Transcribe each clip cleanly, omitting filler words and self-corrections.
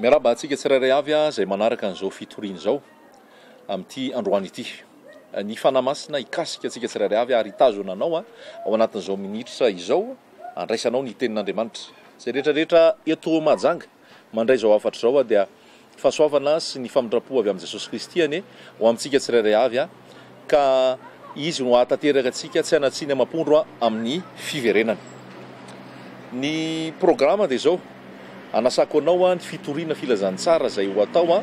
Miaraba antsika tsirairay avy izay manaraka an'izao fitoriana izao amin'ity androany ity. Ny fanamasina hikasika antsika tsirairay avy ary hitazona anao ao anatin'izao minitra izao andraisanao ny tenin'Andriamanitra. Izay rehetrarehetra eto Mahajanga mandray izao afatra izao dia fahasoavana sy ny famindrapo avy amin'i Jesosy Kristy anie ho amintsika tsirairay avy ka izy no ahatanteraka antsika tsy hanatsiny amam-pondro amin'ny fiverenany. Ny programma dia izao, anasako anao ny fitoriana filazantsara izay ho atao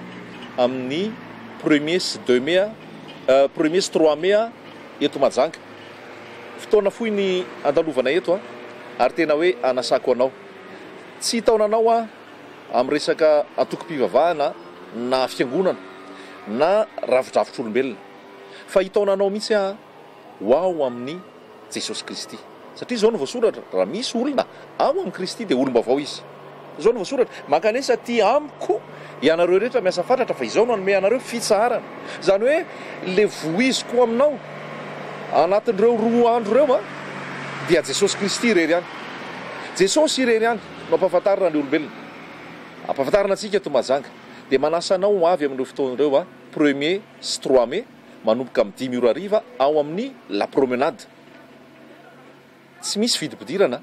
amin'ny 1er sy 2 mai, 1er sy 3 mai eto Mahajanga. Fotoana fohy ny andalovana eto ary tena hoe anasako anao. Tsy hitaonanao amin'ny resaka antoko-pivavahana na fiangonana na ravidravitr'olombelona, fa hitaonanao mihitsy ho ao amin'ny Jesosy Kristy. Satria izao no voasoratra, raha misy olona ao amin'ny Kristy dia olom-baovao izy. Izao no voasoratra, mankanesa ty amiko ianareo rehetra miasa fatratra fa izao no hanome anareo fitsarana. Izany hoe le voiziko aminao anatin'ireo 2 andro ireo dia Jesosy Kristy irery ihany. Jesosy irery ihany no ampahafantarina ny olombelona. Ampahafantarina antsika eto Mahajanga. Dia manasa anao ho avy amin'ireo fotoan'ireo 1er sy 3 mai manomboka amin'ny 5 ora hariva ao amin'ny La Promenade. Tsy misy vidim-pidirana,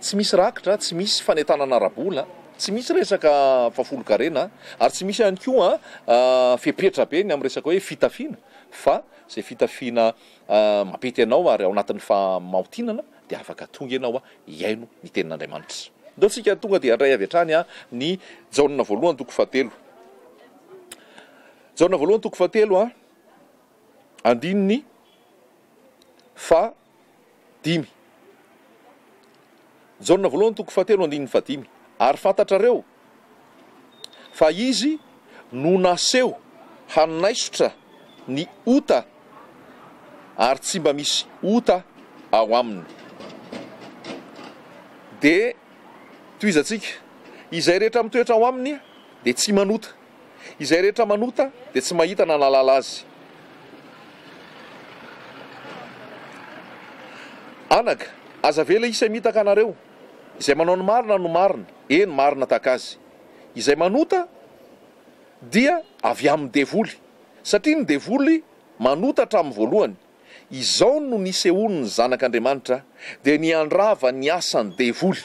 tsy misy rakitra, tsy misy fanentanana arabola, tsy misy resaka fafolo-karena ary tsy misy ihany koa fepetra be ny amin'ny resaka hoe fitafiana, fa izay fitafiana mapety ianao ary ao anatin'ny famahotinana dia afaka tonga ianao hiaino ny tenin'Andriamanitra. Ndao tsika tonga dia handray avy hatrany ny jaonina voalohany toko 7. Jaonina voalohany toko 7 andininy 5. Jaonina voalohany toko 7 andininy 5. Ary fantatrareo fa izy no naseho hanaisotra ny ota ary tsy mba misy ota ao aminy. Dia toizantsika, izay rehetra mitoetra ao aminy dia tsy manota, izay rehetra manota dia tsy mahita na nalala azy. Anaka, aza vela isa mitaka anareo, izay manao ny marina no marina, eny marina taka azy. Izay manota dia avy amin'ny devoly, satria ny devoly manota hatramin'ny voalohany. Izao no nisehoany ny zanak'Andriamanitra dia niandrava ny asan'ny devoly.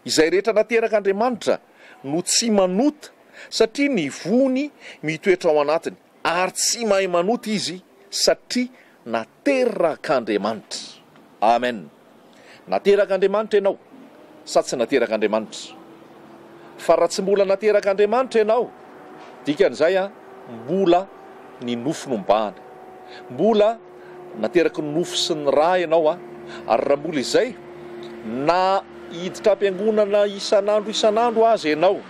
Izay rehetra nateraka Andriamanitra no tsy manota satria ny vony mitoetra ao anatiny, ary tsy mahay manota izy satria nateraka Andriamanitra. Amen. Nateraka Andriamanitra ianao sa tsy nateraka Andriamanitra? Fa raha tsy mbola nateraka Andriamanitra ianao, dikan'izay mbola ny nofo no mibahana, mbola nateraka ny nofo sy ny ra ianao ary raha mbola izay na hiditra am-piangonana isan'andro azy ianao,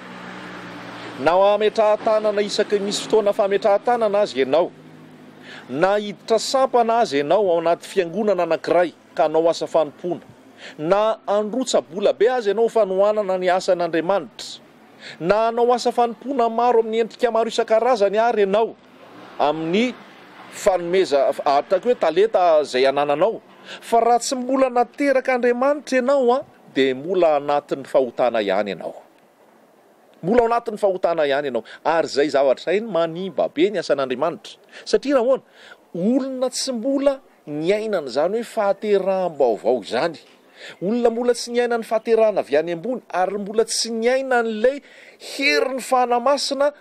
na ametrahan-tanana isaky misy fotoana fametrahan-tanana azy ianao, na hiditra sampana azy ianao ao anaty fiangonana anankiray ka anao asa fanompoana, na androtsa-bola be azy ianao fanohanana ny asan'Andriamanitra, na anao asa fanompoana maro amin'ny endrika maro isan-karazany ary ianao amin'ny fanomeza atako hoe talenta izay anananao, fa raha tsy mbola nateraka Andriamanitra ianao dia mbola anatin'ny fahotana ihany ianao. Mbola ao anatin'ny fahotana ihany ianao. Ary izay zavatra izay manimba be ny asan'Andriamanitra. Satria nahoana? Olona tsy mbola niainana izany hoe fahateraham-baovao izany. Olona mbola tsy niaina ny fahaterahana avy any ambony ary mbola tsy niaina n'ilay herin'ny fanamasina,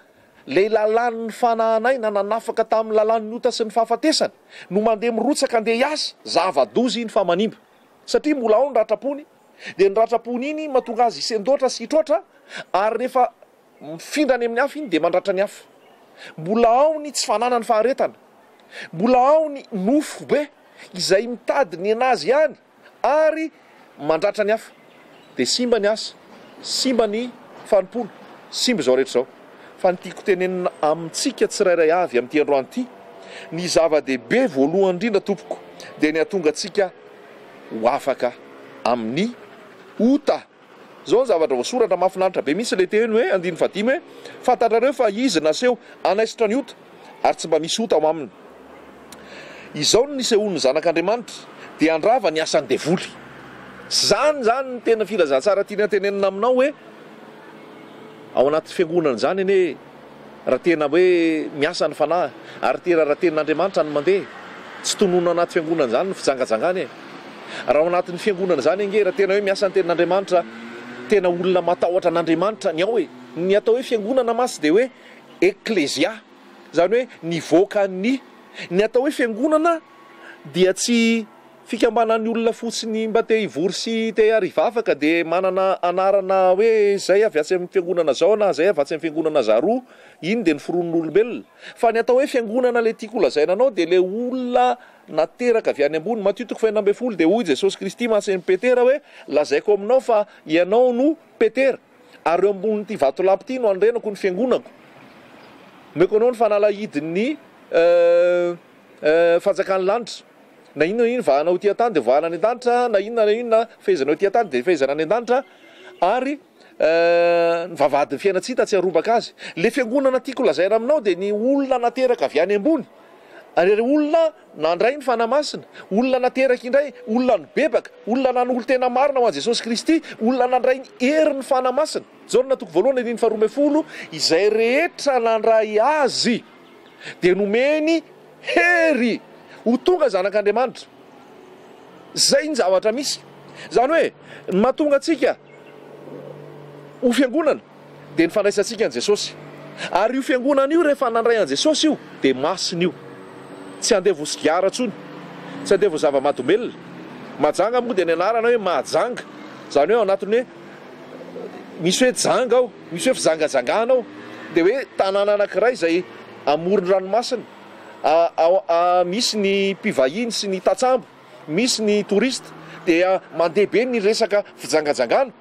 ilay lalan'ny fanahanaina nanafaka tamin'ny lalan'ny ota sy ny fahafatesana no mandeha mirotsaka andeha hiasa, zava-doza iny fa manimba. Satria mbola ao ny ratrapony, dia ny ratrapony iny mahatonga azy isendoatra sy hitroatra, ary rehefa mifindrany amin'ny hafa iny dia mandratra ny hafa. Mbola ao ny tsy fanana ny faharetana, mbola ao ny nofo be izay mitady ny anazy ihany ary mandratra ny hafa. Dia simba ny asa, simba ny fanompoana, simba izao rehetra izao. Fa ny tiako tenenina amintsika tsirairay avy amin'ity androany ity, ny zava-dehibe voalohany indrindra tompoko dia ny hatonga antsika ho afaka amin'ny ota. Izao ny zavatra voasoratra mahafinaritra be misy ilay teny hoe andiny 5 hoe fantatrareo fa izy naseho hanaisotra ny ota ary tsy mba misy ota ao aminy. Izao no nisehoany zanak'Andriamanitra dia andrava ny asan'ny devoly. Zany ny tena filazantsara tiana tenenina aminao hoe ao anaty fiangonana zany anie raha tena hoe miasa ny fanahy ary tena raha tenin'Andriamanitra ny mandeha tsy tonoana anaty fiangonana zany ny fijangajangany raha ao anatin'ny fiangonana zany ange raha tena hoe miasa ny tenin'Andriamanitra tena olona matahotra an'Andriamanitra ny ao hoe ny atao hoe fiangonana masy dia hoe eklésia zany hoe nivoaka ny atao hoe fiangonana dia tsy fikambanan'ny olona fotsiny mba te hivory sy te harivavaka dia manana anarana hoe zay avy atsy amin'ny fiangonana zao na zay avy atsy amin'ny fiangonana zaroa iny dia ny foronon'olombelona fa ny atao hoe fiangonana le tiako lazaina anao dia le olona nateraka avy any ambony matitoko faina ambe folo dia hoy Jesosy Kristy mahasen'ny Petera hoe lazaiko aminao fa ianao no Petera ary eo ambon'ity vatolampy ity no andrenako ny fiangonako meko anao ny fanalahidin'ny fanjakan'ny lanitra na inona iny vahana ho tia tany dia vahana any an-danitra na inona fehezana ho tia tany dia fehezana any an-danitra ary ny vavadiny fiainatsita tsy arobaka azy le fiangonana tiako lazaina aminao dia ny olona nateraka avy any ambony ary olona nandray ny fanamasina olona nateraka indray olona nybebaka olona nanolo tena marina ho an Jesosy Kristy olona nandray ny hery ny fanamasina zao no natoko voalohany ny faharoa ambin'ny folo izay rehetra nandray azy dia nomeny hery ho tonga zanak'Andriamanitra zay ny zavatra misy zany hoe mahatonga atsika ho fiangonana dia ny fandraisantsika an Jesosy ary io fiangonana io rehefa nandray an Jesosy io dia masina io tsy handeha vosigara tsony tsy handeha vozava-matombelona majanga moa dia ny anarana hoe mahajanga zany hoe ao anatiny hoe misy hoe janga ao misy hoe fizangazangana ao dia hoe tanàna anankiray izay amoron-dranomasina misy ny mpivahiny sy ny tatsambo misy ny torista dia mandeha be ny resaka fijangajangana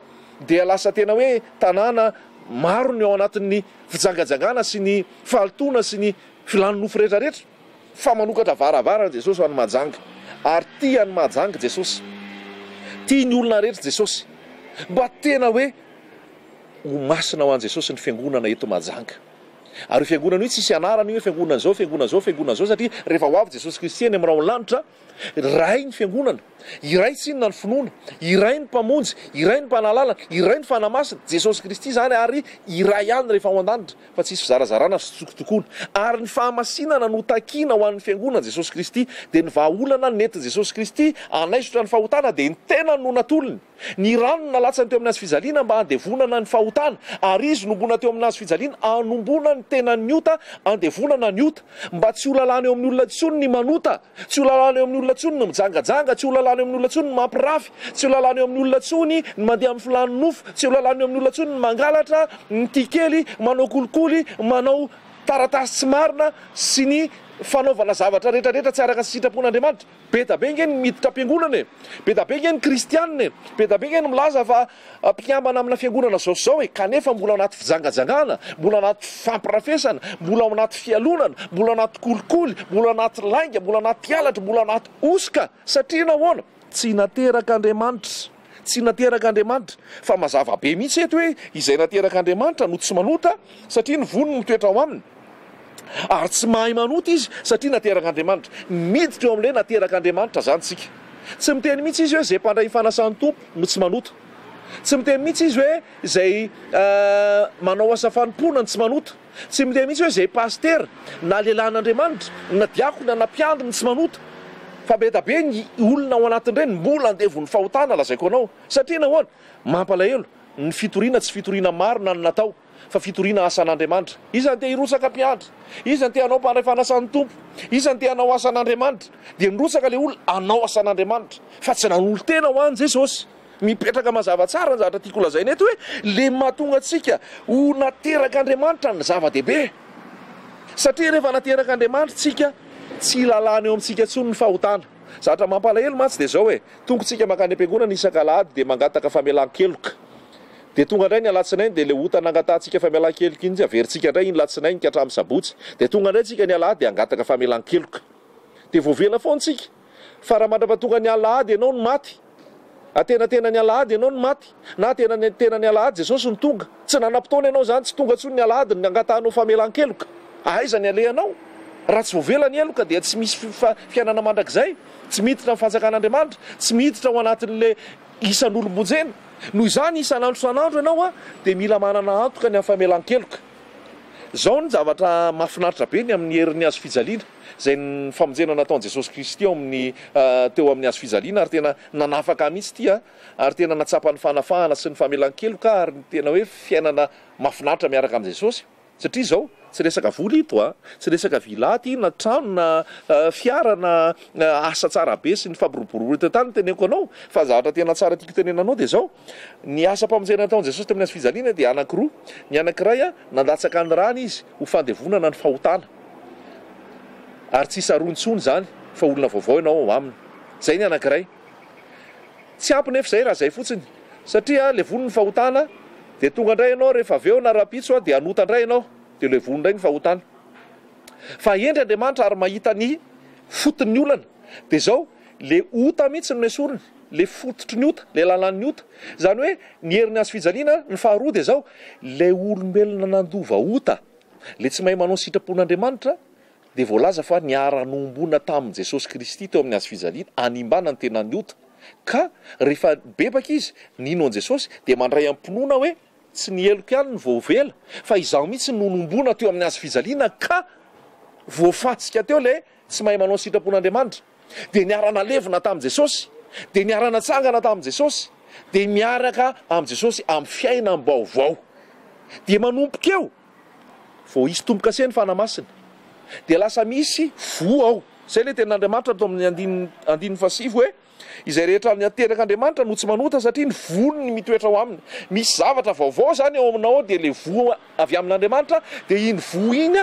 dia lasa tena hoe tanàna maro ny ao anatin'ny fijangajangana sy ny fahaltona sy ny filanonofo rehetrarehetra fa manokatra varavara Jesosy ho an'ny mahajanga ary tia ny mahajanga Jesosy tia ny olona rehetra Jesosy mba tena hoe ho masina ho an Jesosy ny fiangonana eto mahajanga ary fiangonana io tsisy anarana io hoe fiangonana zao fiangonana zao fiangonana zao satria rehefa ho avy Jesosy Kristy eny amin'ny raha lanitra iray ny fiangonana iray tsy inona ny finoana iray ny mpamonjy iray ny mpanalala iray ny fanamasina Jesosy Kristy zany ary iray ihany rehefa ao an-danitra fa tsisy fizarazarana sy tsokotokona ary ny fahamasinana no takiana ho an'ny fiangonana Jesosy Kristy dia ny vahaolana nety Jesosy Kristy anaisotra ny fahotana dia ny tena no natolony ny rano nalatsany teo aminazy fijaliana mba handevonana ny fahotana ary izy nombona teo aminazy fijaliana anombona ny tena ny ota andevonana ny ota mba tsy ho lalana eo amin'ny olona tsony ny manota tsy ho lalana eo amin'ny olona tsony ny mijangajanga tsy ho lalana eo amin'ny olona tsony ny mampirafy tsy ho lalana eo amin'ny olona tsony ny mandeha amin'ny filany nofo tsy ho lalana eo amin'ny olona tsony ny mangalatra ny tikely manao kolikoly manao taratasy tsy marina sy ny fanaovana zavatra rehetrarehetra tsy araka sy sitrapon'Andriamanitra be da be nge ny miditra am-piangonana e be da be nge ny kristianina e be da be nge ny milaza fa mpiambana amina fiangonana zao zao e kanefa mbola anaty fijangajangana mbola anaty fampirafesana mbola anaty fialonana mbola anaty kolikoly mbola anaty lainga mbola anaty alatra mbola anaty osika satria nahoana tsy nateraka Andriamanitra tsy nateraka Andriamanitra fa mazava be mihitsy eto hoe izay nateraka Andriamanitra no tsy manota satria ny vonony mitoetra ao aminy ary tsy mahay manota izy satria nateraka Andriamanitra miditra eo amin'ilay nateraka Andriamanitra zany tsika tsy miteny mihitsy izy hoe zay mpandray fanasan'ny tompo no tsy manota tsy miteny mihitsy izy hoe zay manao asa fanompona ny tsy manota tsy miteny mihitsy hoe zay pastera na lehilahin'Andriamanitra na diakona na mpiandry ny tsy manota fa be da be ny olona ao anatin'ireny mbola andevon'ny fahotana lazaiko anao satria nahoana mampalahelo ny fitoriana tsy fitoriana marina no natao fa fitoriana asan'Andriamanitra izany te hirosaka mpiandry izany te hanao mpandray fanasan'ny tompo izany te hanao asan'Andriamanitra dia mirosaka le olona anao asan'Andriamanitra fa tsy nanolo tena ho an Jesosy mipetraka mazava tsara ny zavatra tiako lazaina eto hoe le mahatonga antsika ho nateraka Andriamanitra ny zava-dehibe satria rehefa nateraka Andriamanitra tsika tsy lalana eo amintsika tsony ny fahotana zavatra mampalahelo matsy dia zao hoe tonga tsika makany am-piangonana isan-kalahady dia mangataka famelan-keloka dia tonga indray ny alatsinainy dia le ota nangatantsika famelan-keloka iny averintsika indray iny latsinainy ka hatramin'ny sabotsy dia tonga indray tsika ny alahady dia angataka famelan-keloka dia voavela foantsika fa raha mandrapatonga ny alahady ianao no maty atenatena ny alahady ianao no maty na tena ny alahady Jesosy ny tonga tsy nanam-potoana ianao zany tsy tonga tsony ny alahady ny angatanao famelan-keloka aiza ny alehanao raha tsy voavela ny eloka dia tsy misy fiainana mandrakizay tsy miditra amin'ny fanjakan'Andriamanitra tsy miditra ao anatin'le isan'olom-bonjena. Noho izany isan'andro san'andro ianao dia mila manana antoka ny famelan-keloka. Zao ny zavatra mahafinaritra be ny amin'ny herin'ny hazo fijaliana izay ny famonjena nataon'i Jesosy Kristy teo amin'ny hazo fijaliana, ary tena nanafaka mihitsy ity ary tena natsapa ny fanafahana sy ny famelan-keloka, ary tena hoe fiainana mahafinaritra miaraka amin'i Jesosy. Satria zao tsy resaka vola ito tsy resaka vilaty na trano na fiara na asa tsara be sy ny fampiroborobo eto tany teneko anao, fa zavatra tena tsara tiako tenenanao dia zao ny asa mpamonjena nataon'i Jesosy tamin'ny hazo fijaliana dia anankiroa. Ny anankiray nandatsaka ny rano izy ho fandevonana ny fahotana, ary tsy sarontsony zany fa olona vaovao ianao ao aminy. Zay ny anankiray. Tsy ampy nefa zay raha zay fotsiny, satria levon'ny fahotana dia tonga indray ianao rehefa avy eo na rapitso dia anota indray ianao dia levony indray ny fahotana. Fa endry Andriamanitra ary mahita ny foton'ny olana dia zao le ota mihitsy no esoriny, le fototry ny ota, le lalan'ny ota. Zany hoe ny herin'ny hazo fijaliana ny faharoa dia zao le olombelona nandova ota, le tsy mahay manao sitrapon'Andriamanitra, dia voalaza fa niara-nombona tamin'i Jesosy Kristy teo amin'ny hazo fijaliana animbana ny tenan'ny ota. Ka rehefa bebaka izy nino an Jesosy dia mandray am-pinoana hoe tsy ny eloko ihany ny voavela, fa izaho mihitsy no nombona teo amin'ny hazo fijaliana ka voafatsika teo le tsy mahay manao sitrapon'Andriamanitra. Dia niara-nalevina tamin'i Jesosy, dia niara-natsangana tamin'i Jesosy, dia miaraka amin'i Jesosy amin'ny fiainam-baovao. Dia manompoka eo vao hisy tomboka se ny fanamasina, dia lasa misy vo ao. Zay le ten'Andriamanitra tao amin'ny 1:7 hoe izay rehetra nateraka Andriamanitra no tsy manota satria ny vonony mitoetra ao aminy. Misy zavatra vaovao zany ao aminao dia le vo avy amin'Andriamanitra, dia iny vo iny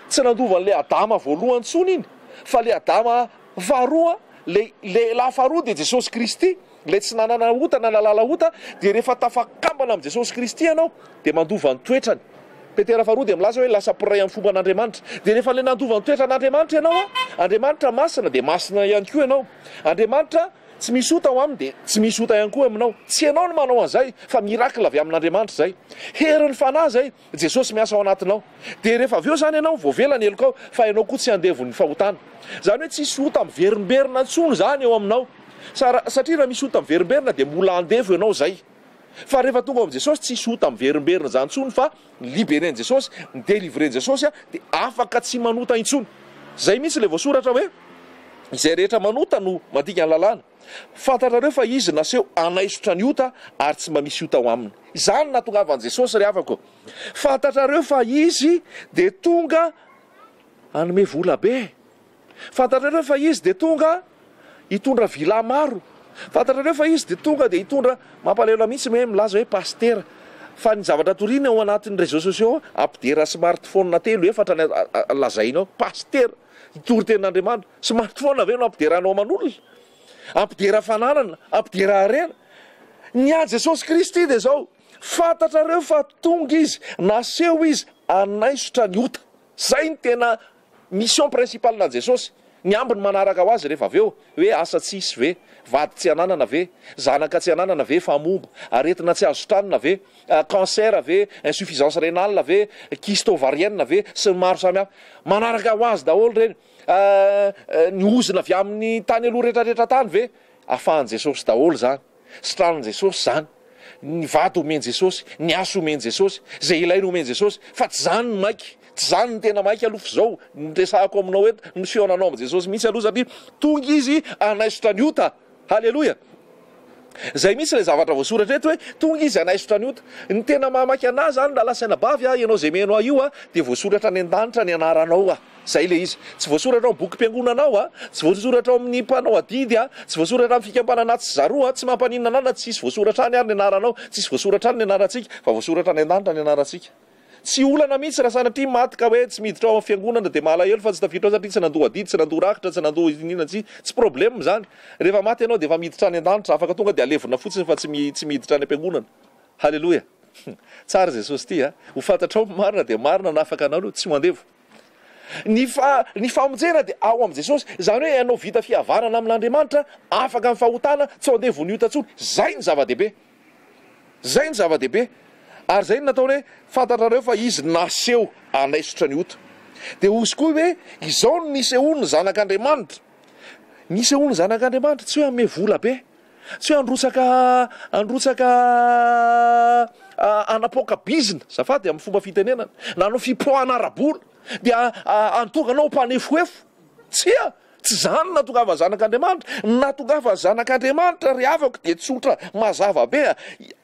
tsy nandovan'le Adama voalohany tsony iny, fa le Adama faharoa, le lehilahy faharoa dia Jesosy Kristy, le tsy nanana ota na nalala ota. Dia rehefa tafakambana amin'ny Jesosy Kristy ianao dia mandova ny toetrany. Petera faharoa dia milaza hoe lasa piray amin'ny fomban'Andriamanitra. Dia rehefa le nandova ny toetran'Andriamanitra ianao Andriamanitra masina dia masina ihany koa ianao. Andriamanitra tsy misy ota ao aminy dia tsy misy ota ihany koa aminao. Tsy ianao no manao an'izay fa mirakla avy amin'Andriamanitra zay. Herin'ny fanahy zay Jesosy miasa ao anatinao. Dia rehefa avy eo zany ianao voavela ny elokao fa ianao koa tsy handevon'ny fahotana. Zany hoe tsisy ota miverimberina intsony zany eo aminao. Satria raha misy ota miverimberina dia mbola andevo ianao zay. Fa rehefa tonga amin'i Jesosy tsisy ota miverimberina zany intsony fa libéren'i Jesosy, délivreny Jesosy dia afaka tsy manota intsony. Zay mihitsy le voasoratra hoe izay rehetra manota no mandika ny lalàna. Fantatrareo fa izy naseho anaisotra ny ota ary tsy mba misy ota ao aminy. Izany nahatongavan'i Jesosy ry havako. Fantatrareo fa izy dia tonga hanome vola be. Fantatrareo fa izy dia tonga hitondra vila maro. Fantatrareo fa izy dia tonga dia hitondra mampalahelo mihitsy hoe milaza hoe pastera. Fa ny zavatra toriana ao anatin'ny réseaux sociaux ampidera smartphone telo efatra ny lazainao pastera hitory tenin'Andriamanitra. Smartphone avy eo no ampideranao aman'olona, ampidera fananana, ampidera harena. Ny a Jesosy Kristy dia zao fantatrareo fa tonga izy, naseho izy anaisotra ny ota. Zay ny tena mission principale na Jesosy. Ny ambiny manaraka ho azy rehefa avy eo hoe asa tsisy ve, vady tsy ananana ve, zanaka tsy ananana ve famomba, aretina tsy azo tranina ve, cancer ve, insuffisance rénale ve, kyste ovarienne ve, sy ny maro samy hafa. Manaraka ho azy daholo reny. Ny ozina avy amin'ny tany aloha rehetrarehetra tany ve, ahafahan'i Jesosy daholo zany. Sitranin'i Jesosy zany. Ny vady omeny Jesosy, ny asa omeny Jesosy, zay ilainy omeny Jesosy, fa tsy zany ny maiky. Tsy zany ny tena maiky aloha zao nresahako aminao eto ny fionanao amin'i Jesosy mihitsy aloha satria tonga izy anaisotra ny ota. Halleloia. Zay mihitsy le zavatra voasoratra eto hoe tonga izy anaisotra ny ota. Ny tena mahamaky anazy zany la lasaina bavy ianao zay menao io dia voasoratra ny an-danitra ny anaranao zay le izy. Tsy voasoratra amin'ny boky mpiangonanao tsy voasoratra amin'ny mpanao adidy tsy voasoratra amin'ny fikambanana tsy zaroa tsy mampaninona anana, tsy isy voasoratra any ary ny anaranao, tsy isy voasoratra any ny anarantsika fa voasoratra ny an-danitra ny anarantsika. Tsy olana mihitsy raha sanatria maty ka hoe tsy miditra ao amin'ny fiangonana dia malahelo fa tsy tafiditra ao satria tsy nandoa adidy, tsy nandoa rakitra, tsy nandoa inona tsy problème zany. Rehefa maty ianao dia efa miditra any an-danitra, afaka tonga dia alevina fotsiny fa tsy miditra any am-piangonana. Halleloia. Tsara Jesosy ty ho fantatrao marina dia marina na afaka anao tsy mandevo. Ny famonjena dia ao amin'i Jesosy. Zany hoe ianao vita fihavanana amin'Andriamanitra, afaka amin'ny fahotana, tsy handevo ny ota intsony. Zay ny zava-dehibe. Zay ny zava-dehibe. Ary zay ny nataony hoe fantatrareo fa izy naseho anaisotra ny ota. Dia ozy koa hoe izao no nisehoany ny zanak'Andriamanitra. Nisehoany ny zanak'Andriamanitra tsy hoe hanome vola be, tsy hoe androtsaka anapokabizina zafady amin'ny fomba fitenenana nanao fipoahana arabola dia antokanao mpanefoefo tsy zany natongava zanak'Andriamanitra. Natongava zanak'Andriamanitra ry avako dia tsotra mazava be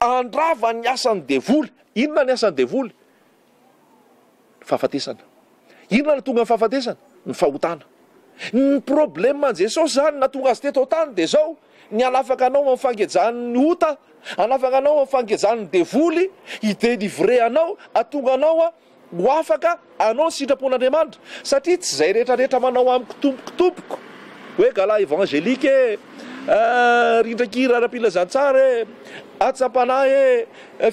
andrava ny asan'ny devoly. Inona ny asan'ny devoly? Fahafatesana. Inona no tonga ny fahafatesana? Ny fahotana. Ny problème Jesosy zany natonga azy teto tany dia zao ny anafaka anao amin'ny fangejan'ny ota, anafaka anao amin'ny fangejan'ny devoly, hidelivre anao, atonga anao ho afaka anao ny sitrapon'Andriamanitra. Satria tsy zay rehetrarehetra manao amiko tompoko hoe gala evangelika rindrakira ara-pilazantsara atsapanahy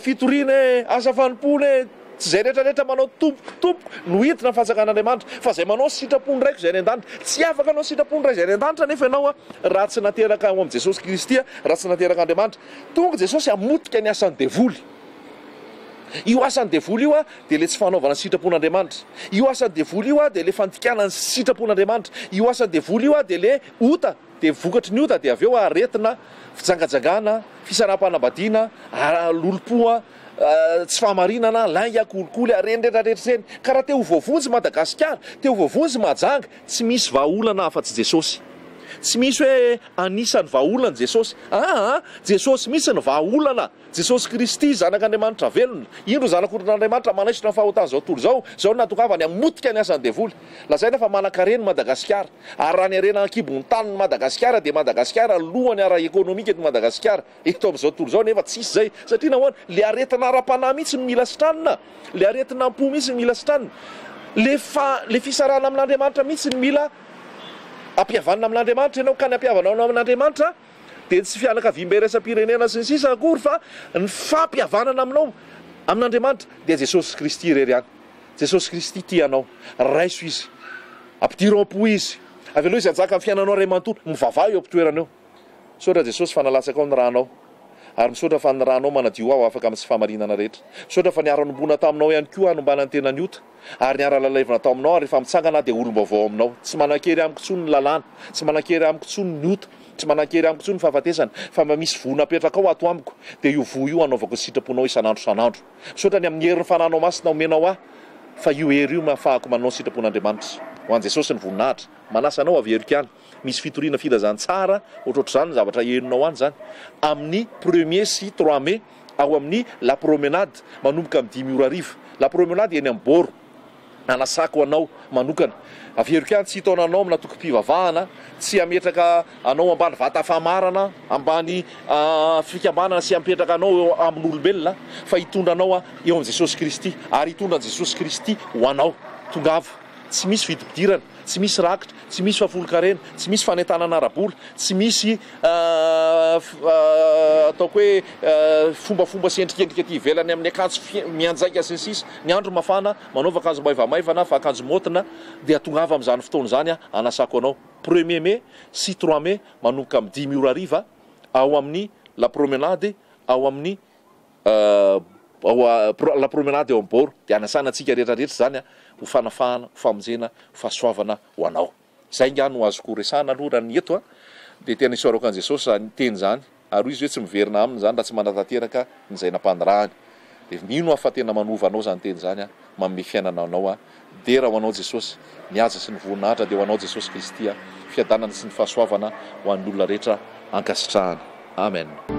fitoriana asa fanompony tsy zay rehetrarehetra manao tompoko no hitina fahasakan'Andriamanitra fa zay manao sitrapony raiko zay any an-danitra. Tsy afaka anao sitrapony ray zay any an-danitra nefa ianao raha tsy nateraka ao am' Jesosy Kristy, raha tsy nateraka Andriamanitra. Tonga Jesosy amotika ny asan'ny devoly. Io asan'ny devoly io dia le tsy fanaovana sitrapon'Andriamanitra. Io asan'ny devoly io dia le fandikanany sitrapon'Andriamanitra. Io asan'ny devoly io dia le ota, dia vokatry ny ota dia avy eo aretina fijangajangana, fisanam-panambadiana, lolom-poa, tsy fahamarinana, lainga kolikoly, renydretrarehetra reny. Karaha teo voavonjy Madagasikara, teo voavonjy Mahajanga, tsy misy vahaolana afa-tsy Jesosy. Tsy misy hoe anisan'ny vahaolana Jesosy. Jesosy misy ny vahaolana. Jesosy Kristy zanak'Andriamanitra velona. Indro zanak'Andriamanitra manaisitra ny fahotana zao tontolo zao natokavany amotika ny asan'ny devoly. Lazaina fa manan-karena Madagasikara. Ary raha ny arena ankibon'ny tany Madagasikara dia Madagasikara lohany ara-ekônomika eto Madagasikara. Eto amin'izao tontolo zao nefa tsisy zay. Satria nahoana le aretina ara-panahy mihitsy no mila sitranina. Le aretina am-po mihitsy no mila sitranina. Le fisarana amin'Andriamanitra mihitsy no mila ampihavanana amin'Andriamanitra ianao ka ny ampihavanao amin'Andriamanitra dia tsy fianakaviam-be raisam-pirenena sy ny sisa akory fa ny fampihavanana aminao amin'Andriamanitra dia Jesosy Kristy irery ihany. Jesosy Kristy tia anao, raiso izy, ampidiro am-po izy. Avy aloha izy anjaka amin'ny fiainanao ray manontolo, mivavaha eo am-pitoerana eo. Misaotra Jesosy fa nalatsaka ao ny ranao, ary misaotra fa ny ranao manadio aho afaka amin'ny tsy fahamarinana rehetra. Misaotra fa niara-nombona taminao ihany koa hanombanany tena ny ota, ary niara-lalaivana tao aminao, ary rehefa mitsangana dia olom-baovao aminao. Tsy manan-kery amiko intsony ny lalàna, tsy manan-kery amiko intsony ny ota, tsy manan-kery amiko intsony ny fahafatesana, fa mba misy voa napetraka ao ato amiko dia io voa io anaovako sitraponao isan'andro san'andro. Misaotra ny amin'ny herin'ny fananao masina omenao aho fa io hery io mahafahako manao sitrapon'Andriamanitra. Ho an'i Jesosy ny voninahitra, manasa anao avy heriko ihany. Misy fitoriana filazantsara ohatrohatr'izany zavatra henonao any zany amin'ny 1er sy 3 mai ao amin'ny la promenade manomboka amin'ny 5:00 la promenade eny amin'ny Boro. Anasako anao manokana avy heriko ihany tsy hitaonanao amina tokom-pivavahana, tsy hametraka anao ambany vata famarana, ambany fikambanana sy hametraka anao amin'olombelona fa hitondra anao eo amin'ny Jesosy Kristy ary hitondra an'i Jesosy Kristy ho anao. Tongava, tsy misy vidim-pidirana, tsy misy rakitra, tsy misy fahafolo-karena, tsy misy fanentanana arabola, tsy misy ataoko hoe fombafomba sy endrikendrika aty ivelany amin'ny akanjo mianjaika sy ny sisa. Ny andro mafana manaova akanjo maivamaivana fa akanjo motina dia tongava amin'izany fotoana izany anasako anao. 1er mai sy 3 mai manomboka amin'ny 5:00 ao amin'ny la promenade ao amin'ny la promenade eo am-Boro dia anasana antsika rehetrarehetra zany ho fanafahana, ho famonjena, fahasoavana ho anao. Zay nga no azoko resana aloha raha ny eto dia tena isaorako an' Jesosy ny teny zany ary izy hoe tsy miverina aminy zany raha tsy manatateraka ny zay nampanirahany. Dia mino afa tena manova anao zany teny zany manome fiainana anao dia raha ho anao Jesosy nihaja sy ny voninahitra dia ho anao Jesosy Kristy fiadanana sy ny fahasoavana ho an'ny olona rehetra ankasitrahana. Amen.